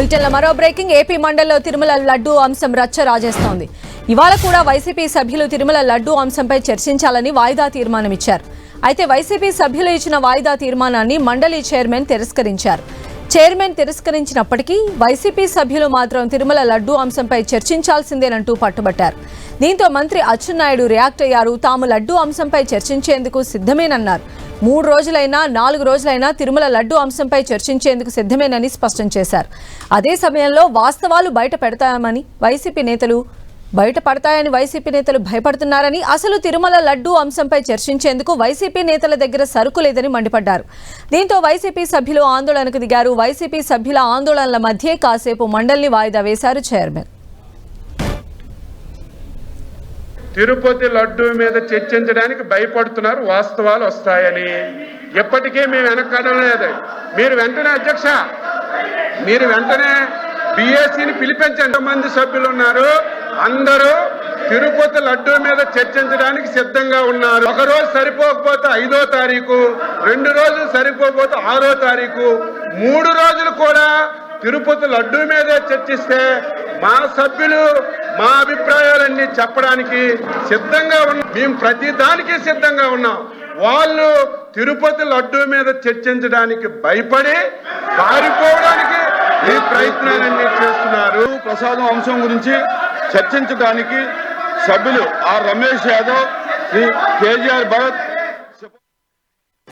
బులెటిన్లో మరో breaking. AP మండలిలో తిరుమల లడ్డూ అంశం రచ్చ రాజేస్తోంది. ఇవాళ కూడా వైసీపీ సభ్యులు తిరుమల లడ్డూ అంశంపై చర్చించాలని వాయిదా తీర్మానం ఇచ్చారు. అయితే వైసీపీ సభ్యులు ఇచ్చిన వాయిదా తీర్మానాన్ని మండలి చైర్మన్ తిరస్కరించారు. చైర్మన్ తిరస్కరించినప్పటికీ వైసీపీ సభ్యులు మాత్రం తిరుమల లడ్డూ అంశంపై చర్చించాల్సిందేనంటూ పట్టుబట్టారు. దీంతో మంత్రి అచ్చెన్నాయుడు రియాక్ట్ అయ్యారు. తాము లడ్డూ అంశంపై చర్చించేందుకు సిద్ధమేనన్నారు. 3 రోజులైనా 4 రోజులైనా తిరుమల లడ్డూ అంశంపై చర్చించేందుకు సిద్ధమేనని స్పష్టం చేశారు. అదే సమయంలో వాస్తవాలు బయటపడతాయని వైసీపీ నేతలు భయపడుతున్నారని, అసలు తిరుమల లడ్డూ అంశంపై చర్చించేందుకు వైసీపీ నేతల దగ్గర సరుకు లేదని మండిపడ్డారు. దీంతో వైసీపీ సభ్యులు ఆందోళనకు దిగారు. వైసీపీ సభ్యుల ఆందోళనల మధ్యే కాసేపు మండలిని వాయిదా వేశారు చైర్మన్. తిరుపతి లడ్డూ మీద చర్చించడానికి భయపడుతున్నారు, వాస్తవాలు వస్తాయని. ఎప్పటికీ మేము వెనకడం లేదు. మీరు వెంటనే అధ్యక్ష, మీరు వెంటనే బిఎస్సిని పిలిపించండి. మంది సభ్యులు ఉన్నారు, అందరూ తిరుపతి లడ్డూ మీద చర్చించడానికి సిద్ధంగా ఉన్నారు. ఒక రోజు సరిపోకపోతే 5వ తారీఖు, 2 రోజులు సరిపోకపోతే 6వ తారీఖు, 3 రోజులు కూడా తిరుపతి లడ్డూ మీద చర్చిస్తే మా సభ్యులు మా అభిప్రాయాలన్నీ చెప్పడానికి సిద్ధంగా ఉన్నాం. మేము ప్రతి దానికి సిద్ధంగా ఉన్నాం. వాళ్ళు తిరుపతి లడ్డూ మీద చర్చించడానికి భయపడి పారిపోవడానికి ఈ ప్రయత్నాలన్నీ చేస్తున్నారు. ప్రసాదం అంశం గురించి చర్చించడానికి సభ్యులు ఆర్ రమేష్ యాదవ్, శ్రీ కేజీఆర్ భరత్,